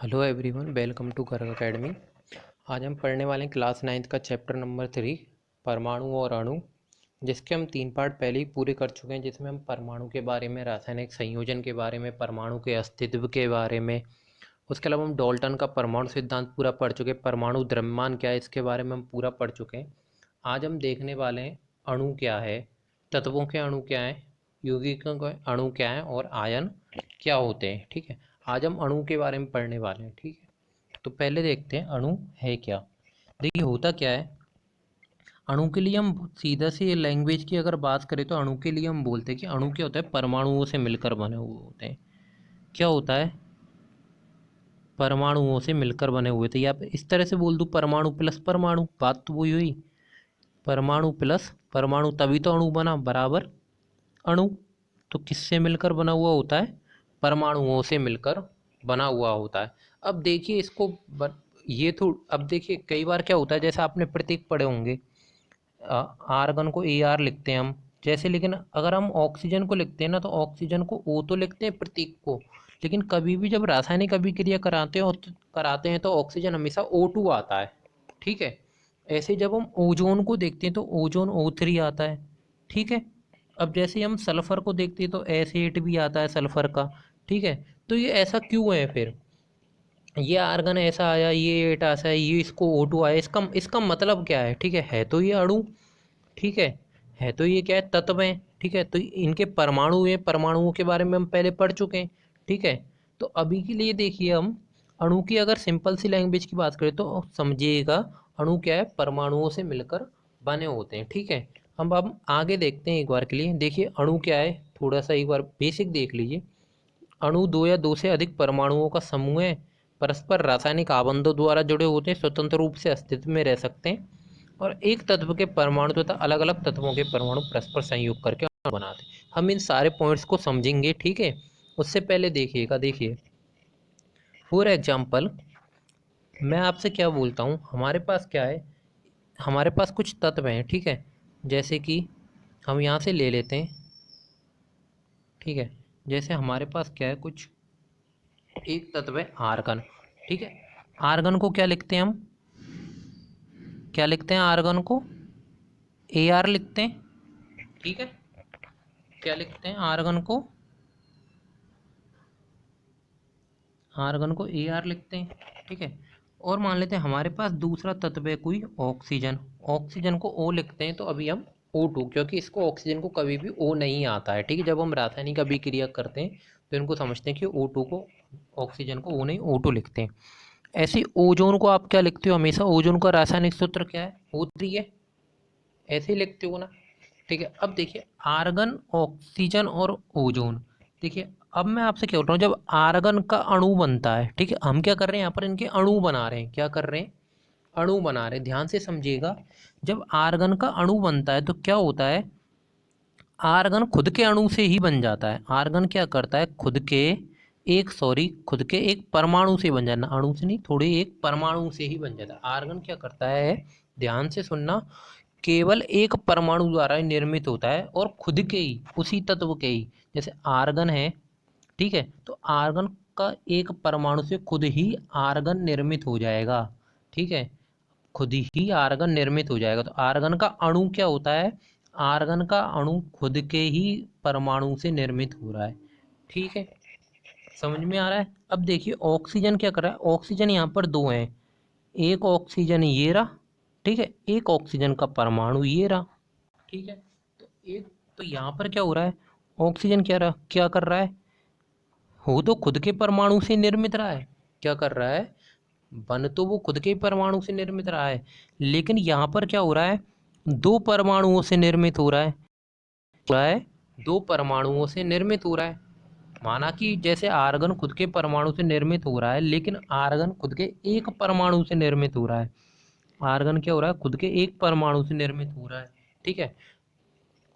Hello everyone, welcome to Garg academy. आज हम पढ़ने वाले हैं क्लास 9th का चैप्टर नंबर 3 परमाणु और अणु, जिसके हम 3 पार्ट पहले ही पूरे कर चुके हैं। जिसमें हम परमाणु के बारे में, रासायनिक संयोजन के बारे में, परमाणु के अस्तित्व के बारे में, उसके अलावा हम डाल्टन का परमाणु सिद्धांत पूरा पढ़ चुके हैं। परमाणु द्रव्यमान क्या है इसके बारे में हम पूरा पढ़ चुके हैं। आज हम देखने वाले हैं अणु क्या है, तत्वों के अणु क्या हैं, यौगिकों के अणु क्या हैं और आयन क्या होते हैं। ठीक है, आज हम अणु के बारे में पढ़ने वाले हैं। ठीक है, तो पहले देखते हैं अणु है क्या। देखिए होता क्या है अणु के लिए। हम सीधा से लैंग्वेज की अगर बात करें तो अणु के लिए हम बोलते हैं कि अणु क्या होता है, परमाणुओं से मिलकर बने हुए होते हैं। क्या होता है, परमाणुओं से मिलकर बने हुए थे। या इस तरह से बोल दूं, परमाणु प्लस परमाणु, बात तो वही हुई। परमाणु प्लस परमाणु, तभी तो अणु बना, बराबर अणु। तो किससे मिलकर बना हुआ होता है, परमाणुओं से मिलकर बना हुआ होता है। अब देखिए इसको ये तो अब देखिए कई बार क्या होता है, जैसे आपने प्रतीक पढ़े होंगे, आर्गन को ए आर लिखते हैं हम जैसे। लेकिन अगर हम ऑक्सीजन को लिखते हैं ना, तो ऑक्सीजन को ओ तो लिखते हैं प्रतीक को, लेकिन कभी भी जब रासायनिक अभिक्रिया कराते हैं तो ऑक्सीजन हमेशा O2 आता है। ठीक है, ऐसे जब हम ओजोन को देखते हैं तो ओजोन O3 आता है। ठीक है, अब जैसे हम सल्फर को देखते हैं तो S8 भी आता है सल्फर का। ठीक है, तो ये ऐसा क्यों है फिर, ये आर्गन ऐसा आया, ये एट ऐसा है, ये इसको O2 आया, इसका इसका मतलब क्या है। ठीक है तो ये अणु, ठीक है तो ये क्या है, तत्व हैं। ठीक है, तो इनके परमाणु हैं, परमाणुओं के बारे में हम पहले पढ़ चुके हैं। ठीक है, तो अभी के लिए देखिए हम अणु की अगर सिंपल सी लैंग्वेज की बात करें तो समझिएगा, अणु क्या है, परमाणुओं से मिलकर बने होते हैं। ठीक है, हम आगे देखते हैं एक बार के लिए। देखिए अणु क्या है, थोड़ा सा एक बार बेसिक देख लीजिए। अणु दो या दो से अधिक परमाणुओं का समूह है, परस्पर रासायनिक आबंधों द्वारा जुड़े होते हैं, स्वतंत्र रूप से अस्तित्व में रह सकते हैं, और एक तत्व के परमाणु तथा अलग अलग तत्वों के परमाणु परस्पर संयोग करके अणु बनाते हैं। हम इन सारे पॉइंट्स को समझेंगे। ठीक है, उससे पहले देखिएगा, देखिए फॉर एग्जाम्पल मैं आपसे क्या बोलता हूँ, हमारे पास क्या है, हमारे पास कुछ तत्व हैं। ठीक है, जैसे कि हम यहाँ से ले लेते हैं। ठीक है, जैसे हमारे पास क्या है, कुछ एक तत्व है आर्गन। ठीक है, आर्गन को क्या लिखते हैं हम, क्या लिखते हैं आर्गन को, ए आर लिखते हैं। ठीक है, क्या लिखते हैं आर्गन को, आर्गन को ए आर लिखते हैं। ठीक है, और मान लेते हैं हमारे पास दूसरा तत्व है कोई ऑक्सीजन, ऑक्सीजन को ओ लिखते हैं। तो अभी हम O2, क्योंकि इसको ऑक्सीजन को कभी भी ओ नहीं आता है। ठीक है, जब हम रासायनिक अभिक्रिया करते हैं तो इनको समझते हैं कि O2 को, ऑक्सीजन को ओ नहीं O2 लिखते हैं। ऐसे ओजोन को आप क्या लिखते हो, हमेशा ओजोन का रासायनिक सूत्र क्या है, O3 है, ऐसे ही लिखते हो ना। ठीक है, अब देखिए आर्गन, ऑक्सीजन और ओजोन। देखिए अब मैं आपसे क्या बोल रहा हूँ, जब आर्गन का अणु बनता है, ठीक है, हम क्या कर रहे हैं यहाँ पर, इनके अणु बना रहे हैं। क्या कर रहे हैं, अणु बना रहे हैं। ध्यान से समझिएगा, जब आर्गन का अणु बनता है तो क्या होता है, आर्गन खुद के अणु से ही बन जाता है। आर्गन क्या करता है, खुद के एक परमाणु से बन जाना, अणु से नहीं, थोड़े एक परमाणु से ही बन जाता है। आर्गन क्या करता है, ध्यान से सुनना, केवल एक परमाणु द्वारा ही निर्मित होता है, और खुद के ही, उसी तत्व के ही, जैसे आर्गन है। ठीक है, तो आर्गन का एक परमाणु से खुद ही आर्गन निर्मित हो जाएगा। ठीक है, खुद ही आर्गन निर्मित हो जाएगा। तो आर्गन का अणु क्या होता है, आर्गन का अणु खुद के ही परमाणु से निर्मित हो रहा है। ठीक है, समझ में आ रहा है। अब देखिए ऑक्सीजन क्या कर रहा है, ऑक्सीजन यहाँ पर दो हैं, एक ऑक्सीजन ये रहा। ठीक है, एक ऑक्सीजन का परमाणु ये रहा। ठीक है, तो एक, तो यहाँ पर क्या हो रहा है, ऑक्सीजन क्या कर रहा है, वो तो खुद के परमाणु से निर्मित रहा है। क्या कर रहा है, बन तो वो खुद के परमाणु से निर्मित रहा है, लेकिन यहाँ पर क्या हो रहा है, दो परमाणुओं से निर्मित हो रहा है, दो परमाणुओं से निर्मित हो रहा है। माना कि जैसे आर्गन खुद के परमाणु से निर्मित हो रहा है, लेकिन आर्गन खुद के एक परमाणु से निर्मित हो रहा है। आर्गन क्या हो रहा है, खुद के एक परमाणु से निर्मित हो रहा है। ठीक है,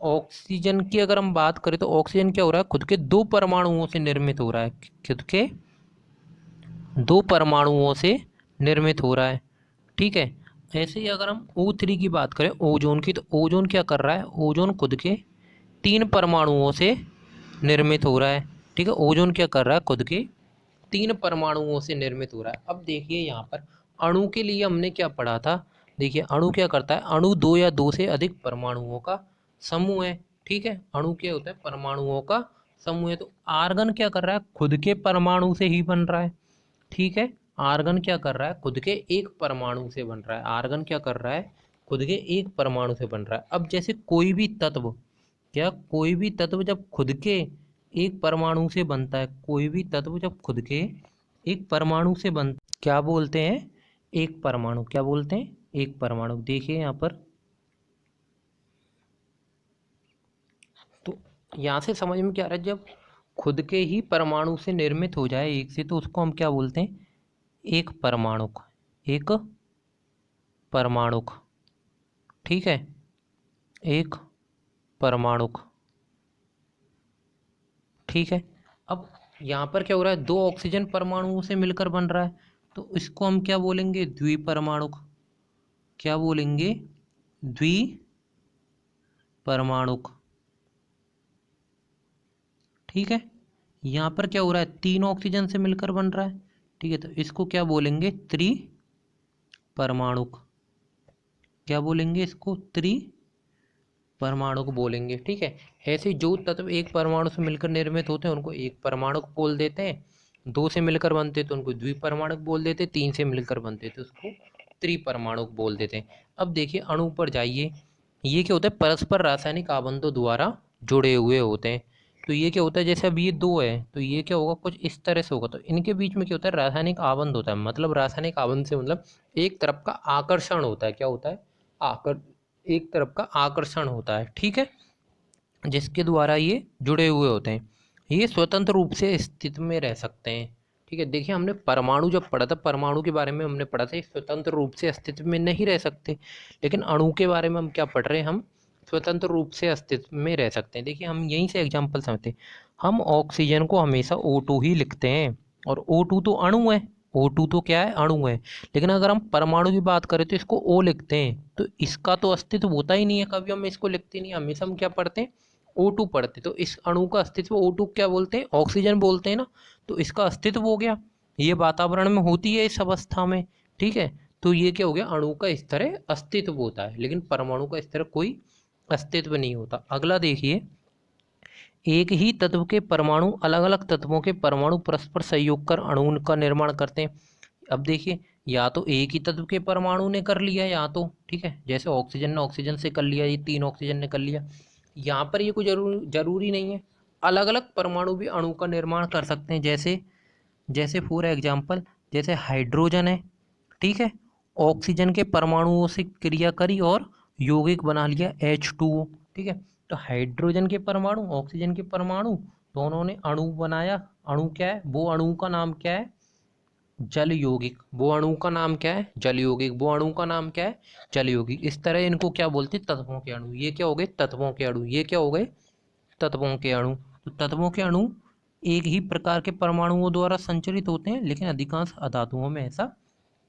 ऑक्सीजन की अगर हम बात करें तो ऑक्सीजन क्या हो रहा है, खुद के दो परमाणुओं से निर्मित हो रहा है, खुद के दो परमाणुओं से निर्मित हो रहा है। ठीक है, ऐसे ही अगर हम O3 की बात करें, ओजोन की, तो ओजोन क्या कर रहा है, ओजोन खुद के तीन परमाणुओं से निर्मित हो रहा है। ठीक है, ओजोन क्या कर रहा है, खुद के 3 परमाणुओं से निर्मित हो रहा है। अब देखिए यहाँ पर अणु के लिए हमने क्या पढ़ा था। देखिए अणु क्या करता है, अणु 2 या 2 से अधिक परमाणुओं का समूह है। ठीक है, अणु क्या होता है, परमाणुओं का समूह है। तो आर्गन क्या कर रहा है, खुद के परमाणु से ही बन रहा है। ठीक है, आर्गन क्या कर रहा है, खुद के एक परमाणु से बन रहा है। आर्गन क्या कर रहा है, खुद के एक परमाणु से बन रहा है। अब जैसे कोई भी तत्व, क्या कोई भी तत्व जब खुद के एक परमाणु से बनता है, कोई भी तत्व जब खुद के एक परमाणु से बन, क्या बोलते हैं, एक परमाणु। क्या बोलते हैं, एक परमाणु। देखिए यहाँ पर, तो यहाँ से समझ में क्या आ रहा है, जब खुद के ही परमाणु से निर्मित हो जाए एक से, तो उसको हम क्या बोलते हैं, एक परमाणुक। एक परमाणुक, ठीक है, एक परमाणुक। ठीक है, अब यहाँ पर क्या हो रहा है, 2 ऑक्सीजन परमाणुओं से मिलकर बन रहा है, तो इसको हम क्या बोलेंगे, द्विपरमाणुक। क्या बोलेंगे, द्विपरमाणुक। ठीक है, यहाँ पर क्या हो रहा है, 3 ऑक्सीजन से मिलकर बन रहा है। ठीक है, तो इसको क्या बोलेंगे, त्रिपरमाणुक। क्या बोलेंगे, इसको त्रिपरमाणुक बोलेंगे। ठीक है, ऐसे जो तत्व एक परमाणु से मिलकर निर्मित होते हैं उनको एक परमाणुक बोल देते हैं, 2 से मिलकर बनते तो उनको द्विपरमाणुक बोल देते हैं, 3 से मिलकर बनते तो उसको त्रिपरमाणुक बोल देते हैं। अब देखिए अणु पर जाइए, ये क्या होता है, परस्पर रासायनिक आबंधों द्वारा जुड़े हुए होते हैं। तो ये क्या होता है, जैसे अब ये 2 है तो ये क्या होगा, कुछ इस तरह से होगा। तो इनके बीच में क्या होता है, रासायनिक आबंध होता है। मतलब रासायनिक आबंध से मतलब एक तरफ का आकर्षण होता है। क्या होता है, एक तरफ का आकर्षण होता है। ठीक है, जिसके द्वारा ये जुड़े हुए होते हैं। ये स्वतंत्र रूप से अस्तित्व में रह सकते हैं। ठीक है, देखिए हमने परमाणु जब पढ़ा था, परमाणु के बारे में हमने पढ़ा था, ये स्वतंत्र रूप से अस्तित्व में नहीं रह सकते। लेकिन अणु के बारे में हम क्या पढ़ रहे हैं, हम स्वतंत्र रूप से अस्तित्व में रह सकते हैं। देखिए हम यहीं से एग्जाम्पल समझते हैं। हम ऑक्सीजन को हमेशा O2 ही लिखते हैं, और O2 तो अणु है। O2 तो क्या है, अणु है। लेकिन अगर हम परमाणु की बात करें तो इसको O लिखते हैं, तो इसका तो अस्तित्व होता ही नहीं है, कभी हम इसको लिखते नहीं, हमेशा हम क्या पढ़ते हैं, O2 पढ़ते। तो इस अणु का अस्तित्व O2 क्या बोलते हैं, ऑक्सीजन बोलते हैं ना। तो इसका अस्तित्व हो गया, ये वातावरण में होती है इस अवस्था में। ठीक है, तो ये क्या हो गया, अणु का इस तरह अस्तित्व होता है, लेकिन परमाणु का इस तरह कोई अस्तित्व नहीं होता। अगला देखिए, एक ही तत्व के परमाणु अलग अलग तत्वों के परमाणु परस्पर संयोग कर अणु का निर्माण करते हैं। अब देखिए, या तो एक ही तत्व के परमाणु ने कर लिया, या तो, ठीक है, जैसे ऑक्सीजन ने ऑक्सीजन से कर लिया, ये 3 ऑक्सीजन ने कर लिया। यहाँ पर ये कोई जरूरी नहीं है, अलग अलग परमाणु भी अणु का निर्माण कर सकते हैं। जैसे जैसे फॉर एग्जाम्पल, जैसे हाइड्रोजन है, ठीक है, ऑक्सीजन के परमाणुओं से क्रिया करी और यौगिक बना लिया H2O। ठीक है, तो हाइड्रोजन के परमाणु, ऑक्सीजन के परमाणु, दोनों ने अणु बनाया। अणु क्या है, वो अणु का नाम क्या है, जल यौगिक। वो अणु का नाम क्या है, जल यौगिक। वो अणु का नाम क्या है, जल यौगिक। इस तरह इनको क्या बोलते हैं, तत्वों के अणु। ये क्या हो गए, तत्वों के अणु। ये क्या हो गए, तत्वों के अणु। तो तत्वों के अणु एक ही प्रकार के परमाणुओं द्वारा संचरित होते हैं, लेकिन अधिकांश अधातुओं में ऐसा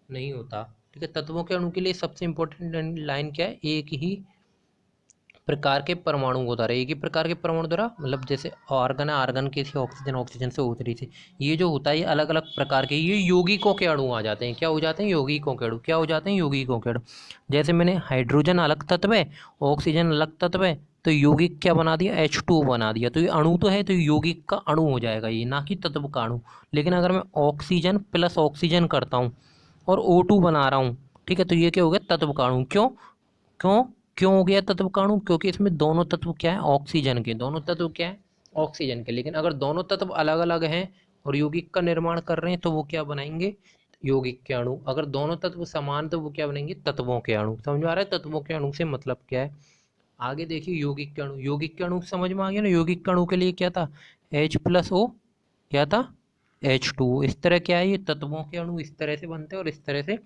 नहीं होता। ठीक है, तत्वों के अणु के लिए सबसे इंपॉर्टेंट लाइन क्या है, एक ही प्रकार के परमाणुओं द्वारा। एक ही प्रकार के परमाणु द्वारा मतलब जैसे आर्गन है, आर्गन के थे, ऑक्सीजन ऑक्सीजन से O3 से। ये जो होता है, ये अलग अलग प्रकार के, ये यौगिकों के अणु आ जाते हैं। क्या हो जाते हैं, यौगिकों के अणु। क्या हो जाते हैं, यौगिकों के अणु। जैसे मैंने हाइड्रोजन अलग तत्व है, ऑक्सीजन अलग तत्व है, तो यौगिक क्या बना दिया, H2O बना दिया। तो ये अणु तो है, तो यौगिक का अणु हो जाएगा ये, ना कि तत्व का अणु। लेकिन अगर मैं ऑक्सीजन प्लस ऑक्सीजन करता हूँ और O2 बना रहा हूँ, ठीक है, तो ये क्या हो गया, तत्व का अणु। क्यों क्यों क्यों हो गया तत्व का अणु, क्योंकि इसमें दोनों तत्व क्या है, ऑक्सीजन के। दोनों तत्व क्या है, ऑक्सीजन के। लेकिन अगर दोनों तत्व अलग अलग हैं और यौगिक का निर्माण कर रहे हैं, तो वो क्या बनाएंगे, यौगिक के अणु। अगर दोनों तत्व समान, तो वो क्या बनेंगे, तत्वों के अणु। समझ में आ रहा है, तत्वों के अणु से मतलब क्या है। आगे देखिए, यौगिक के अणु। यौगिक के अणु समझ में आ गया ना। यौगिक के अणु के लिए क्या था, H+O, क्या था, H2O। इस तरह क्या है, ये तत्वों के अणु इस तरह से बनते हैं और इस तरह से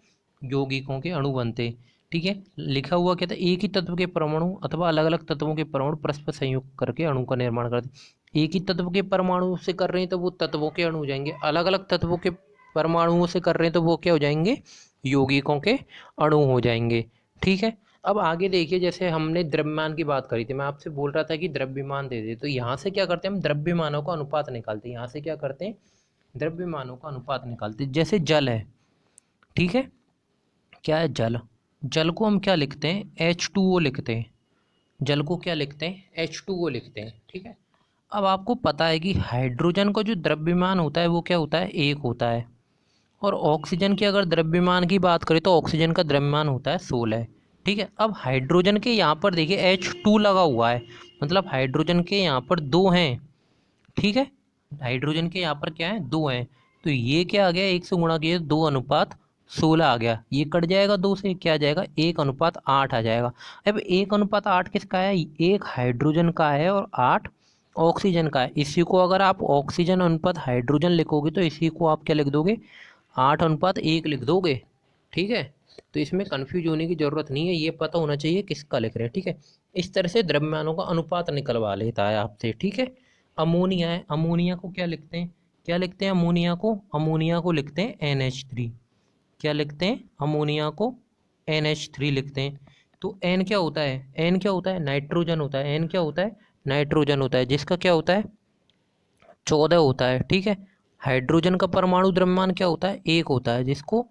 यौगिकों के अणु बनते हैं। ठीक है, लिखा हुआ क्या था, एक ही तत्व के परमाणु अथवा अलग अलग तत्वों के परमाणु परस्पर संयोग करके अणु का निर्माण करते हैं। एक ही तत्व के परमाणु से कर रहे हैं तो वो तत्वों के अणु हो जाएंगे, अलग अलग तत्वों के परमाणुओं से कर रहे हैं तो वो क्या हो जाएंगे, यौगिकों के अणु हो जाएंगे। ठीक है, अब आगे देखिए, जैसे हमने द्रव्यमान की बात करी थी, मैं आपसे बोल रहा था कि द्रव्यमान दे दे, तो यहाँ से क्या करते हैं हम, द्रव्यमानों का अनुपात निकालते हैं। यहाँ से क्या करते हैं, द्रव्यमानों का अनुपात निकालते हैं। जैसे जल है, ठीक है, क्या है जल, जल को हम क्या लिखते हैं H2O लिखते हैं, जल को क्या लिखते हैं H2O लिखते हैं, ठीक है। अब आपको पता है कि हाइड्रोजन का जो द्रव्यमान होता है वो क्या होता है, 1 होता है, और ऑक्सीजन की अगर द्रव्यमान की बात करें तो ऑक्सीजन का द्रव्यमान होता है 16, ठीक है। अब हाइड्रोजन के यहाँ पर देखिए H2 लगा हुआ है, मतलब हाइड्रोजन के यहाँ पर 2 हैं, ठीक है, हाइड्रोजन के यहाँ पर क्या है 2 हैं, तो ये क्या आ गया, 1 से गुणा किए 2:16 आ गया, ये कट जाएगा 2 से, क्या आ जाएगा 1:8 आ जाएगा। अब 1:8 किसका है, 1 हाइड्रोजन का है और 8 ऑक्सीजन का है। इसी को अगर आप ऑक्सीजन अनुपात हाइड्रोजन लिखोगे तो इसी को आप क्या लिख दोगे, 8:1 लिख दोगे, ठीक है। तो इसमें कन्फ्यूज होने की ज़रूरत नहीं है, ये पता होना चाहिए किसका लिख रहे हैं, ठीक है। इस तरह से द्रव्यमानों का अनुपात निकलवा लेता है आपसे, ठीक है। अमोनिया है, अमोनिया को क्या लिखते हैं, क्या लिखते हैं अमोनिया को, अमोनिया को लिखते हैं NH3, क्या लिखते हैं अमोनिया को NH3 लिखते हैं। तो N क्या होता है, N क्या होता है, नाइट्रोजन होता है, N क्या होता है, नाइट्रोजन होता है, जिसका क्या होता है 14 होता है, ठीक है। हाइड्रोजन का परमाणु द्रव्यमान क्या होता है, 1 होता है, जिसको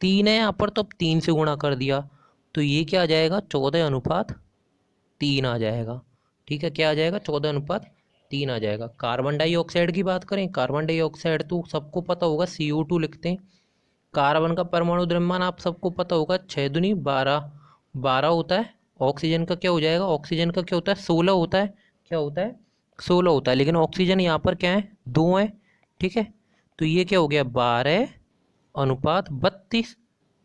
3 है यहाँ पर, तो अब 3 से गुणा कर दिया, तो ये क्या आ जाएगा 14:3 आ जाएगा, ठीक है, क्या आ जाएगा 14:3 आ जाएगा। कार्बन डाइऑक्साइड की बात करें, कार्बन डाइऑक्साइड तो सबको पता होगा CO2 लिखते हैं। कार्बन का परमाणु द्रव्यमान आप सबको पता होगा 6×2 = 12 होता है। ऑक्सीजन का क्या हो जाएगा, ऑक्सीजन का क्या होता है 16 होता है, क्या होता है 16 होता है, लेकिन ऑक्सीजन यहाँ पर क्या है 2 है, ठीक है। तो ये क्या हो गया 12:32,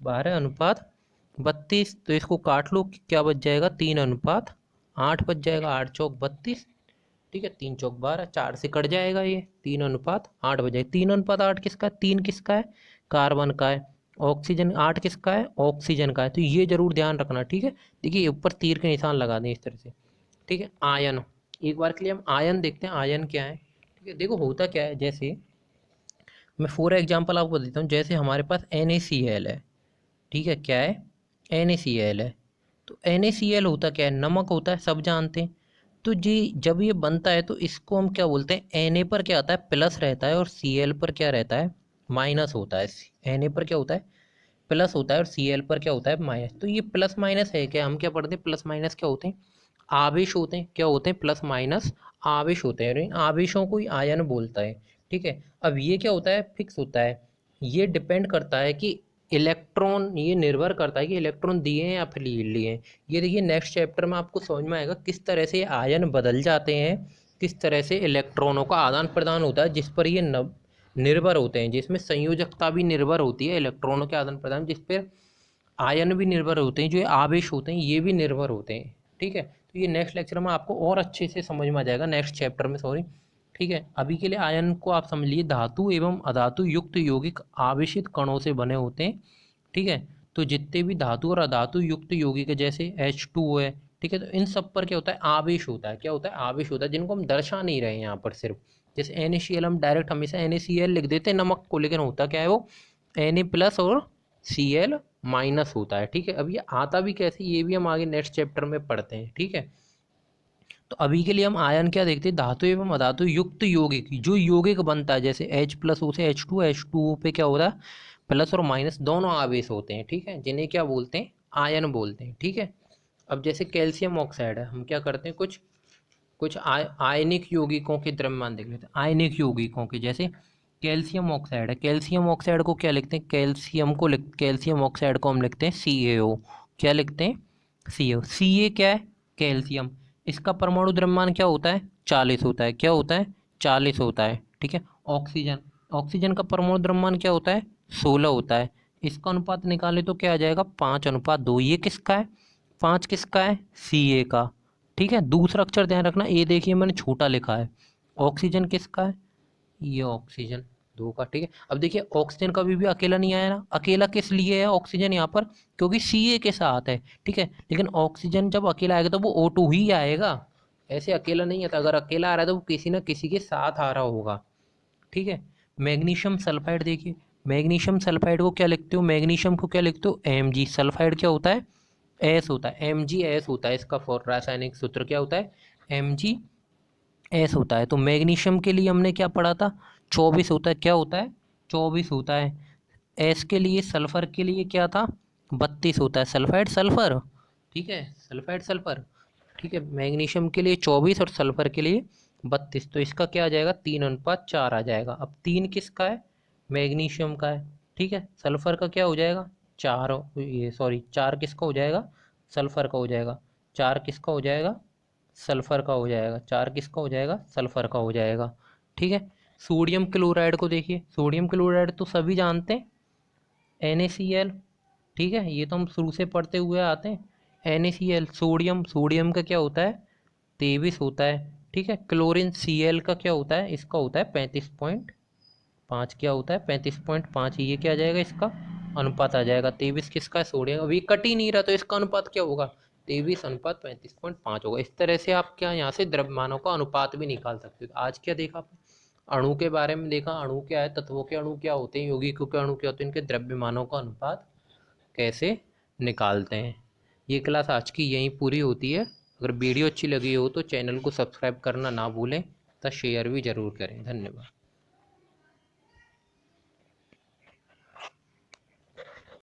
12:32, तो इसको काट लो, क्या बच जाएगा 3:8 बच जाएगा, 8 चौक 32, ठीक है, 3 चौक 12, 4 से कट जाएगा, ये 3:8 बच जाएगा। 3:8 किसका है, 3 किसका है, कार्बन का है, ऑक्सीजन 8 किसका है, ऑक्सीजन का है, तो ये जरूर ध्यान रखना, ठीक है। देखिए ऊपर तीर के निशान लगा दें इस तरह से, ठीक है। आयन, एक बार के लिए हम आयन देखते हैं, आयन क्या है, ठीक है। देखो होता क्या है, जैसे मैं फॉर एग्जांपल आपको देता हूँ, जैसे हमारे पास NaCl है, ठीक है, क्या है NaCl है, तो NaCl होता क्या है, नमक होता है, सब जानते हैं। तो जी जब ये बनता है तो इसको हम क्या बोलते हैं, Na पर क्या आता है प्लस रहता है और Cl पर क्या रहता है माइनस होता है। Na पर क्या होता है प्लस होता है और Cl पर क्या होता है माइनस। तो ये प्लस माइनस है क्या, हम क्या पढ़ते हैं प्लस माइनस क्या होते हैं, आवेश होते हैं, क्या होते हैं प्लस माइनस आवेश होते हैं, आवेशों को ही आयन बोलता है, ठीक है। अब ये क्या होता है फिक्स होता है, ये डिपेंड करता है कि इलेक्ट्रॉन, ये निर्भर करता है कि इलेक्ट्रॉन दिए हैं या फिर लिए हैं। ये देखिए नेक्स्ट चैप्टर में आपको समझ में आएगा किस तरह से आयन बदल जाते हैं, किस तरह से इलेक्ट्रॉनों का आदान प्रदान होता है, जिस पर ये निर्भर होते हैं, जिसमें संयोजकता भी निर्भर होती है इलेक्ट्रॉनों के आदान प्रदान, जिस पर आयन भी निर्भर होते हैं, जो आवेश होते हैं ये भी निर्भर होते हैं, ठीक है। तो ये नेक्स्ट लेक्चर में आपको और अच्छे से समझ में आ जाएगा, नेक्स्ट चैप्टर में, सॉरी, ठीक है। अभी के लिए आयन को आप समझ लीजिए धातु एवं अधातु युक्त यौगिक आवेशित कणों से बने होते हैं, ठीक है। तो जितने भी धातु और अधातु युक्त यौगिक है जैसे H2O है, ठीक है, तो इन सब पर क्या होता है आवेश होता है, क्या होता है आवेश होता है, जिनको हम दर्शा नहीं रहे हैं यहाँ पर सिर्फ। जैसे NaCl हम डायरेक्ट हमेशा NaCl लिख देते हैं नमक को, लेकिन होता क्या है वो Na+ और Cl- होता है, ठीक है। अब ये आता भी कैसे, ये भी हम आगे नेक्स्ट चैप्टर में पढ़ते हैं, ठीक है। तो अभी के लिए हम आयन क्या देखते हैं, धातु एवं अधातु युक्त यौगिक, जो यौगिक बनता है जैसे H+O से H2O पे क्या होता है प्लस और माइनस दोनों आवेश होते हैं, ठीक है, जिन्हें क्या बोलते हैं आयन बोलते हैं, ठीक है। अब जैसे कैल्शियम ऑक्साइड है, हम क्या करते हैं कुछ कुछ आयनिक यौगिकों के द्रव्यमान देख लेते हैं, आयनिक यौगिकों के, जैसे कैल्शियम ऑक्साइड है, कैल्शियम ऑक्साइड को क्या लिखते हैं, कैल्शियम ऑक्साइड को हम लिखते हैं CaO, क्या लिखते हैं CaO। Ca क्या है कैल्शियम, इसका परमाणु द्रव्यमान क्या होता है 40 होता है, क्या होता है 40 होता है, ठीक है। ऑक्सीजन, ऑक्सीजन का परमाणु द्रव्यमान क्या होता है 16 होता है, इसका अनुपात निकाले तो क्या आ जाएगा 5:2। ये किसका है 5 किसका है Ca का, ठीक है। दूसरा अक्षर ध्यान रखना, ये देखिए मैंने छोटा लिखा है, ऑक्सीजन किसका है ये ऑक्सीजन 2 का, ठीक है। अब देखिए ऑक्सीजन कभी भी अकेला नहीं आया ना, अकेला किस लिए है ऑक्सीजन यहाँ पर, क्योंकि Ca के साथ है, ठीक है। लेकिन ऑक्सीजन जब अकेला आएगा तो वो O2 ही आएगा, ऐसे अकेला नहीं आता, अगर अकेला आ रहा है तो वो किसी ना किसी के साथ आ रहा होगा, ठीक है। मैग्नीशियम सल्फाइड देखिए, मैग्नीशियम सल्फाइड को क्या लिखते हो, मैग्नीशियम को क्या लिखते हो Mg, सल्फाइड क्या होता है एस होता है, MgS होता है, इसका फॉर रासायनिक सूत्र क्या होता है MgS होता है। तो मैग्नीशियम के लिए हमने क्या पढ़ा था, 24 होता है, क्या होता है 24 होता है। एस के लिए सल्फर के लिए क्या था 32 होता है, सल्फाइड सल्फर, ठीक है सल्फाइड सल्फर, ठीक है। मैग्नीशियम के लिए 24 और सल्फर के लिए 32, तो इसका क्या आ जाएगा 3:4 आ जाएगा। अब 3 किसका है मैग्नीशियम का है, ठीक है। सल्फर का क्या हो जाएगा 4, ये सॉरी 4 किसका हो जाएगा सल्फर का हो जाएगा, 4 किसका हो जाएगा सल्फर का हो जाएगा, 4 किसका हो जाएगा सल्फर का हो जाएगा, ठीक है। सोडियम क्लोराइड को देखिए, सोडियम क्लोराइड तो सभी जानते हैं NaCl, ठीक है, ये तो हम शुरू से पढ़ते हुए आते हैं। NaCl सोडियम, सोडियम का क्या होता है 23 होता है, ठीक है। क्लोरीन Cl का क्या होता है, इसका होता है 35.5, क्या होता है 35.5, ये क्या आ जाएगा इसका अनुपात आ जाएगा। 23 किसका है सोडियम, अभी कट ही नहीं रहा तो इसका अनुपात क्या होगा 23:35.5 होगा। इस तरह से आप क्या यहाँ से द्रव्यमानों का अनुपात भी निकाल सकते हो। आज क्या देखा आपने अणु के बारे में देखा, अणु क्या है, तत्वों के अणु क्या होते हैं, यौगिकों के अणु क्या होते हैं, इनके द्रव्यमानों का अनुपात कैसे निकालते हैं। ये क्लास आज की यहीं पूरी होती है। अगर वीडियो अच्छी लगी हो तो चैनल को सब्सक्राइब करना ना भूलें तथा शेयर भी ज़रूर करें। धन्यवाद।